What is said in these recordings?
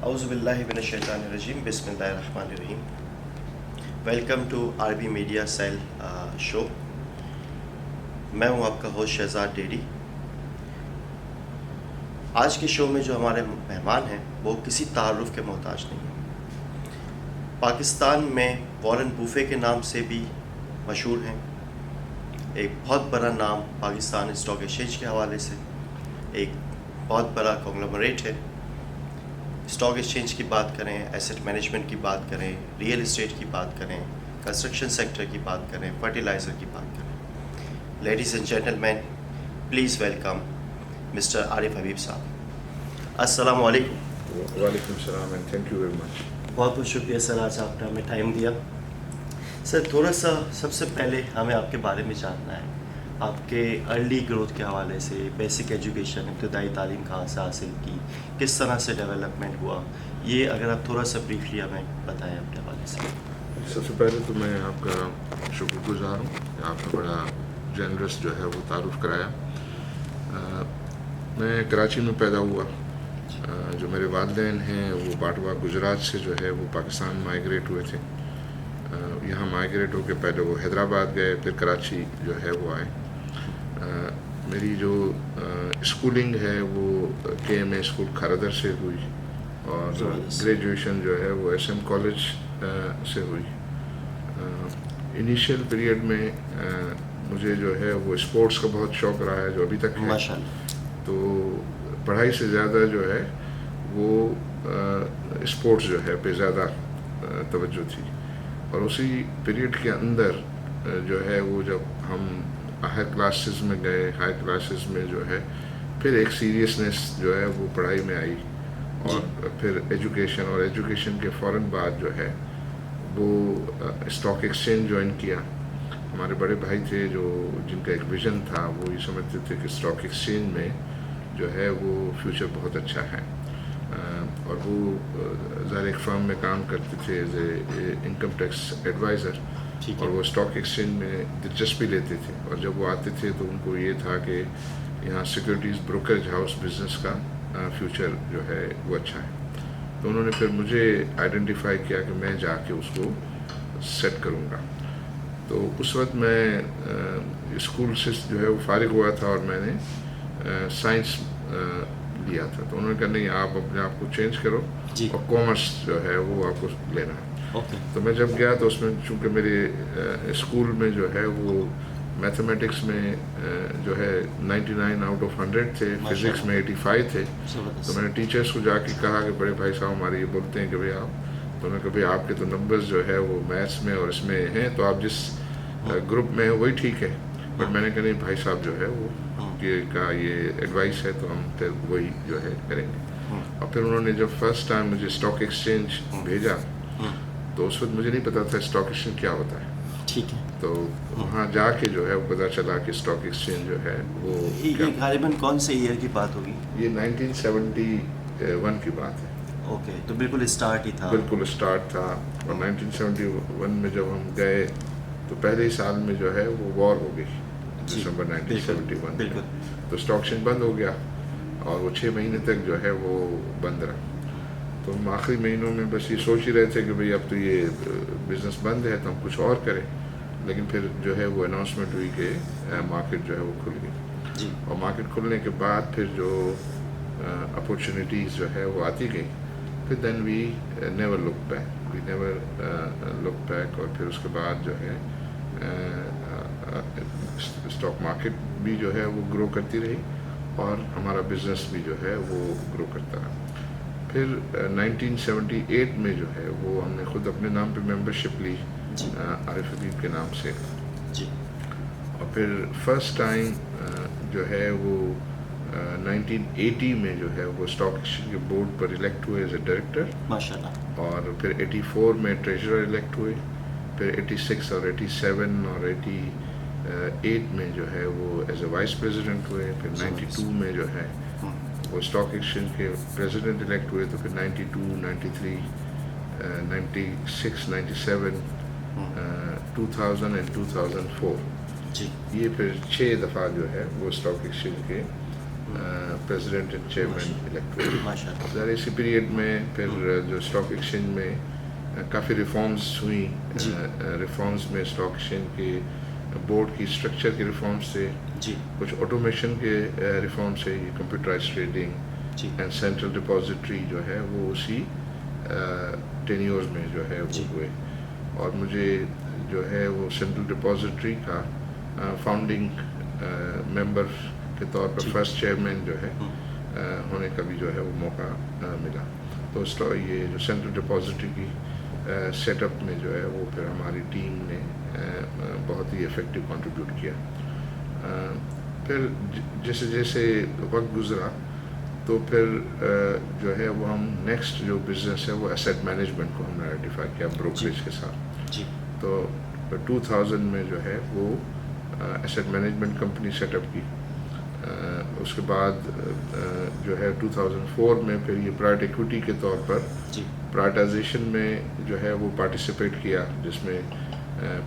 اعوذ باللہ من الشیطان الرجیم بسم اللہ الرحمن الرحیم. ویلکم ٹو عربی میڈیا سیل شو. میں ہوں آپ کا ہوسٹ شہزاد ڈیری. آج کے شو میں جو ہمارے مہمان ہیں وہ کسی تعارف کے محتاج نہیں ہیں. پاکستان میں وارن بوفے کے نام سے بھی مشہور ہیں. ایک بہت بڑا نام پاکستان اسٹاک ایکسچینج کے حوالے سے. ایک بہت بڑا کنگلومریٹ ہے. اسٹاک ایکسچینج کی بات کریں, ایسٹ مینجمنٹ کی بات کریں, ریئل اسٹیٹ کی بات کریں, کنسٹرکشن سیکٹر کی بات کریں, فرٹیلائزر کی بات کریں. Ladies and gentlemen, please welcome mister Arif Habib Sahab. السلام علیکم. وعلیکم السلام and thank you very much. بہت بہت شکریہ سر, آج آپ نے ہمیں ٹائم دیا. سر تھوڑا سا سب سے پہلے ہمیں آپ کے بارے میں جاننا ہے, آپ کے ارلی گروتھ کے حوالے سے, بیسک ایجوکیشن, ابتدائی تعلیم کہاں سے حاصل کی, کس طرح سے ڈیولپمنٹ ہوا, یہ اگر آپ تھوڑا سا بریفلی ہمیں بتائیں اپنے حوالے سے. سب سے پہلے تو میں آپ کا شکر گزار ہوں کہ آپ نے بڑا جنرس جو ہے وہ تعارف کرایا. میں کراچی میں پیدا ہوا. جو میرے والدین ہیں وہ باٹوا گجرات سے جو ہے وہ پاکستان مائیگریٹ ہوئے تھے. یہاں مائیگریٹ ہو کے پہلے وہ حیدرآباد گئے, پھر کراچی جو ہے وہ آئے. میری جو اسکولنگ ہے وہ کے ایم اے اسکول کھارادر سے ہوئی اور گریجویشن جو ہے وہ ایس ایم کالج سے ہوئی. انیشیل پیریڈ میں مجھے جو ہے وہ اسپورٹس کا بہت شوق رہا ہے, جو ابھی تک ہے. تو پڑھائی سے زیادہ جو ہے وہ اسپورٹس جو ہے پہ زیادہ توجہ تھی. اور اسی پیریڈ کے اندر جو ہے وہ جب ہم ہائر کلاسز میں گئے, ہائی کلاسز میں جو ہے پھر ایک سیریسنیس جو ہے وہ پڑھائی میں آئی, اور پھر ایجوکیشن, اور ایجوکیشن کے فوراً بعد جو ہے وہ اسٹاک ایکسچینج جوائن کیا. ہمارے بڑے بھائی تھے جو جن کا ایک ویژن تھا, وہ یہ سمجھتے تھے کہ اسٹاک ایکسچینج میں جو ہے وہ فیوچر بہت اچھا ہے. اور وہ ظاہر ایک فرم میں کام کرتے تھے as a income tax adviser, اور وہ اسٹاک ایکسچینج میں دلچسپی لیتے تھے. اور جب وہ آتے تھے تو ان کو یہ تھا کہ یہاں سیکورٹیز بروکریج ہاؤس بزنس کا فیوچر جو ہے وہ اچھا ہے. تو انہوں نے پھر مجھے آئیڈینٹیفائی کیا کہ میں جا کے اس کو سیٹ کروں گا. تو اس وقت میں اسکول سے جو ہے وہ فارغ ہوا تھا اور میں نے سائنس لیا تھا. تو انہوں نے کہا نہیں, آپ اپنے آپ کو چینج کرو اور کامرس جو ہے وہ آپ کو لینا ہے. تو میں جب گیا تو اس میں چونکہ میرے اسکول میں جو ہے وہ میتھمیٹکس میں جو ہے 99 آؤٹ آف 100 تھے, فزکس میں 85 تھے. تو میں نے ٹیچرس کو جا کے کہا کہ بڑے بھائی صاحب ہمارے یہ بولتے ہیں کہ بھائی آپ, تو میں نے کہا بھائی آپ کے تو نمبرز جو ہے وہ میتھس میں اور اس میں ہیں, تو آپ جس گروپ میں ہیں وہی ٹھیک ہے. بٹ میں نے کہا نہیں بھائی صاحب جو ہے وہ کا یہ ایڈوائس ہے تو ہم پھر وہی جو ہے کریں گے. اور پھر انہوں نے جب فرسٹ ٹائم مجھے اسٹاک ایکسچینج بھیجا تو اس وقت مجھے نہیں پتا تھا اسٹاک ایکسچینج کیا ہوتا ہے. ٹھیک ہے. تو وہاں جا کے جو ہے وہ پتا چلا کہ اسٹاک ایکسچینج جو ہے وہ غالباً کون سے ایئر کی بات ہوگی؟ یہ 1971 کی بات ہے. اوکے, تو بالکل اسٹارٹ ہی تھا. بالکل اسٹارٹ تھا. اور 1971 میں جب ہم گئے تو پہلے ہی سال میں جو ہے وہ وار ہو گئی, دسمبر 1971 میں. تو اسٹاک ایکسچینج بند ہو گیا اور وہ 6 مہینے تک جو ہے وہ بند رہا. تو ہم آخری مہینوں میں بس یہ سوچ ہی رہے تھے کہ بھئی اب تو یہ بزنس بند ہے تو ہم کچھ اور کریں. لیکن پھر جو ہے وہ اناؤنسمنٹ ہوئی کہ مارکیٹ جو ہے وہ کھل گئی. اور مارکیٹ کھلنے کے بعد پھر جو اپورچونیٹیز جو ہے وہ آتی گئی, پھر دین وی نیور لک بیک. اور پھر اس کے بعد جو ہے اسٹاک مارکیٹ بھی جو ہے وہ گرو کرتی رہی اور ہمارا بزنس بھی جو ہے وہ گرو کرتا رہا. پھر 1978 میں جو ہے وہ ہم نے خود اپنے نام پہ ممبرشپ لی عارف حبیب کے نام سے. اور پھر فرسٹ ٹائم جو ہے وہ 1980 میں جو ہے وہ اسٹاک ایکسچینج کے بورڈ پر الیکٹ ہوئے ایز اے ڈائریکٹر. ماشاءاللہ. اور پھر 84 میں ٹریجرر الیکٹ ہوئے. پھر 86 اور 87 اور 88 میں جو ہے وہ ایز اے وائس پریزیڈنٹ ہوئے. پھر 92 میں جو ہے وہ اسٹاک ایکسچینج کے پریزیڈنٹ الیکٹ ہوئے. تو پھر 92, 93, 96, 97, 2000 and 2004 یہ پھر 6 دفعہ جو ہے وہ اسٹاک ایکسچینج کے پریزیڈنٹ اینڈ چیئرمین الیکٹ ہوئے. ماشاء اللہ. ظاہر اسی پیریڈ میں پھر جو اسٹاک ایکسچینج میں کافی ریفارمز ہوئیں. ریفارمز میں اسٹاک ایکسچینج کے بورڈ کی اسٹرکچر کے ریفارمز تھے, کچھ آٹومیشن کے ریفارمز تھے, یہ computerize trading and central depository جو ہے وہ اسی ٹینیورز میں جو ہے وہ ہوئے. اور مجھے جو ہے وہ سینٹرل ڈپازیٹری کا فاؤنڈنگ ممبر کے طور پر فرسٹ چیئرمین جو ہے ہونے کا بھی جو ہے وہ موقع ملا. تو یہ جو سینٹرل ڈپازیٹری کی سیٹ اپ میں جو ہے وہ پھر ہماری ٹیم نے بہت ہی افیکٹو کنٹریبیوٹ کیا. پھر جیسے جیسے وقت گزرا تو پھر جو ہے وہ ہم نیکسٹ جو بزنس ہے وہ ایسیٹ مینجمنٹ کو ہم نے آئیڈینٹیفائی کیا بروکریج کے ساتھ. تو 2000 میں جو ہے وہ asset management company set up کی. اس کے بعد جو ہے 2004 میں پھر یہ پرائیویٹ ایکویٹی کے طور پر پرائیویٹائزیشن میں جو ہے وہ پارٹیسپیٹ کیا, جس میں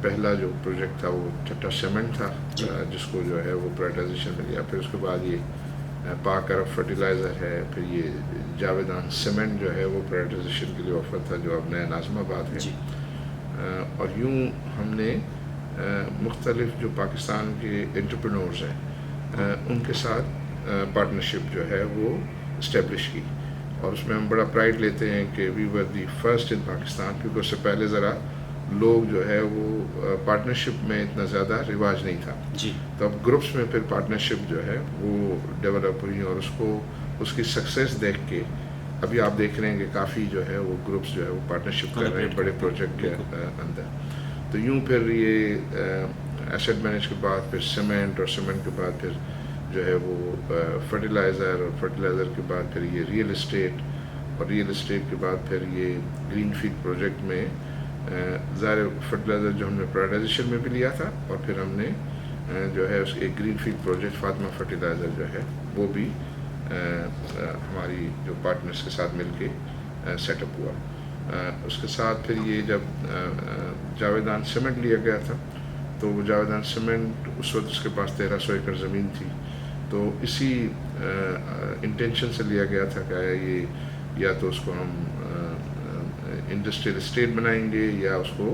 پہلا جو پروجیکٹ تھا وہ چٹا سیمنٹ تھا جس کو جو ہے وہ پرائیویٹائزیشن میں لیا. پھر اس کے بعد یہ پاک عرب فرٹیلائزر ہے, پھر یہ جاویدان سیمنٹ جو ہے وہ پرائیویٹائزیشن کے لیے آفر تھا جو اب نیا ناظم آباد ہے. اور یوں ہم نے مختلف جو پاکستان کے انٹرپرینورز ہیں ان کے ساتھ پارٹنرشپ جو ہے وہ اسٹیبلش کی. اور اس میں ہم بڑا پرائڈ لیتے ہیں کہ وی ور دی فرسٹ ان پاکستان, کیونکہ اس سے پہلے ذرا لوگ جو ہے وہ پارٹنرشپ میں اتنا زیادہ رواج نہیں تھا. تو اب گروپس میں پھر پارٹنرشپ جو ہے وہ ڈیولپ ہوئی, اور اس کی سکسیس دیکھ کے ابھی آپ دیکھ رہے ہیں کہ کافی جو ہے وہ گروپس جو ہے وہ پارٹنرشپ کر رہے ہیں بڑے پروجیکٹ کے اندر. تو یوں پھر یہ ایسیٹ مینج کے بعد پھر سیمنٹ, اور سیمنٹ کے بعد پھر جو ہے وہ فرٹیلائزر, اور فرٹیلائزر کے بعد پھر یہ ریئل اسٹیٹ, اور ریئل اسٹیٹ کے بعد پھر یہ گرین فیلڈ پروجیکٹ میں ظاہر فرٹیلائزر جو ہم نے پرائیویٹائزیشن میں بھی لیا تھا, اور پھر ہم نے جو ہے اس ایک green field project Fatima fertilizer جو ہے وہ بھی ہماری جو پارٹنرز کے ساتھ مل کے سیٹ اپ ہوا. اس کے ساتھ پھر یہ جب جاویدان سیمنٹ لیا گیا تھا تو وہ جاویدان سیمنٹ اس وقت اس کے پاس 1300 ایکڑ زمین تھی. تو اسی انٹینشن سے لیا گیا تھا کہ یہ یا تو اس کو ہم انڈسٹریل اسٹیٹ بنائیں گے یا اس کو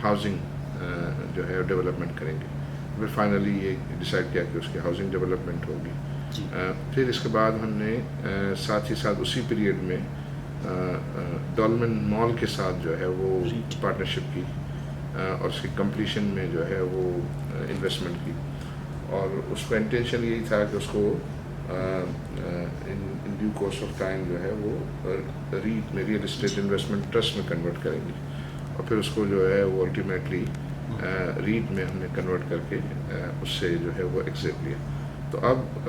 ہاؤسنگ جو ہے ڈیولپمنٹ کریں گے. پھر فائنلی یہ ڈیسائیڈ کیا کہ اس کی ہاؤسنگ ڈیولپمنٹ ہوگی. پھر اس کے بعد ہم نے ساتھ ہی ساتھ اسی پیریڈ میں ڈولمن مال کے ساتھ جو ہے وہ پارٹنرشپ کی, اور اس کی کمپلیشن میں جو ہے وہ انویسٹمنٹ کی. اور اس کا انٹینشن یہی تھا کہ اس کو in due course of time جو ہے وہ ریٹ میں, ریئل اسٹیٹ انویسٹمنٹ ٹرسٹ میں کنورٹ کریں گے, اور پھر اس کو جو ہے وہ الٹیمیٹلی ریٹ میں ہم نے کنورٹ کر کے اس سے جو ہے وہ ایگزٹ لیا. تو اب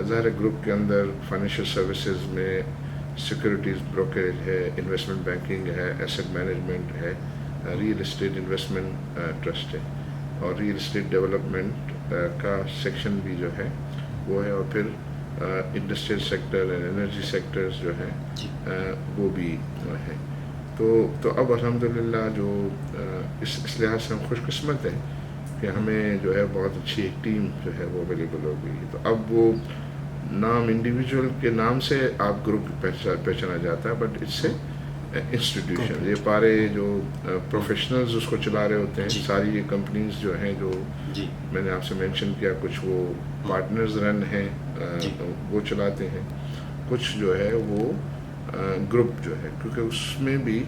ظاہر گروپ کے اندر فائنینشیل سروسز میں سیکورٹیز بروکریج ہے, انویسٹمنٹ بینکنگ ہے, ایسیٹ مینجمنٹ ہے, ریئل اسٹیٹ انویسٹمنٹ ٹرسٹ ہے, اور ریئل اسٹیٹ ڈیولپمنٹ کا سیکشن بھی جو ہے وہ ہے, اور پھر انڈسٹریل سیکٹر اور انرجی سیکٹرز جو ہیں وہ بھی ہیں. تو اب الحمدللہ جو اس لحاظ سے ہم خوش قسمت ہیں کہ ہمیں جو ہے بہت اچھی ایک ٹیم جو ہے وہ اویلیبل ہو گئی. تو اب وہ نام انڈیویجول کے نام سے آپ گروپ پہچانا جاتا ہے, بٹ اس سے انسٹیٹیوشن یہ پارے جو پروفیشنلز اس کو چلا رہے ہوتے ہیں. ساری یہ کمپنیز جو ہیں جو میں نے آپ سے مینشن کیا, کچھ وہ پارٹنرز رن ہیں وہ چلاتے ہیں, کچھ جو ہے وہ گروپ جو ہے, کیونکہ اس میں بھی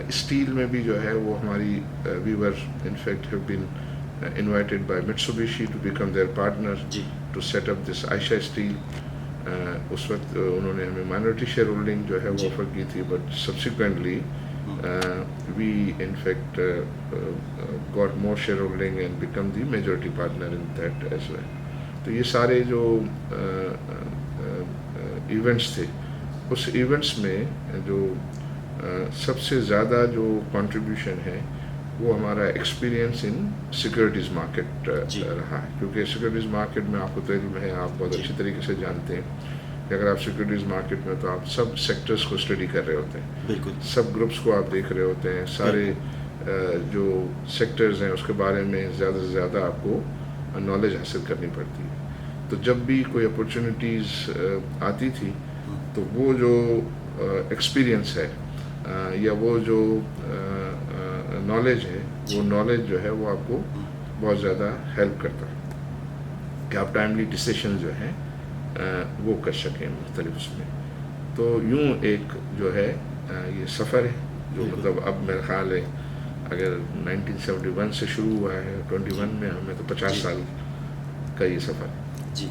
اسٹیل میں بھی جو ہے وہ ہماری we were in fact have been invited by Mitsubishi to become their partner to set up this Aisha Steel. اس وقت انہوں نے ہمیں مائنورٹی شیئر ہولڈنگ جو ہے وہ آفر کی تھی, but subsequently we in fact got more share holding and became the majority partner in that as well. تو یہ سارے جو ایونٹس تھے, اس ایونٹس میں جو سب سے زیادہ جو کنٹریبیوشن ہے وہ ہمارا ایکسپیرینس ان سیکورٹیز مارکیٹ رہا ہے, کیونکہ سیکورٹیز مارکیٹ میں آپ کو تو علم ہے, آپ بہت اچھی طریقے سے جانتے ہیں کہ اگر آپ سیکورٹیز مارکیٹ میں تو آپ سب سیکٹرز کو اسٹڈی کر رہے ہوتے ہیں, بالکل سب گروپس کو آپ دیکھ رہے ہوتے ہیں, سارے جو سیکٹرز ہیں اس کے بارے میں زیادہ سے زیادہ آپ کو نالج حاصل کرنی پڑتی ہے. تو جب بھی کوئی اپرچونیٹیز آتی تھی تو وہ جو ایکسپیرینس ہے یا وہ جو نالج ہے وہ نالج جو ہے وہ آپ کو بہت زیادہ ہیلپ کرتا کہ آپ ٹائملی ڈسیشن جو ہیں وہ کر سکیں مختلف اس میں. تو یوں ایک جو ہے یہ سفر ہے جو مطلب اب میرا خیال ہے اگر 1971 سے شروع ہوا ہے 21 میں ہمیں تو 50 سال کا یہ سفر ہے. جی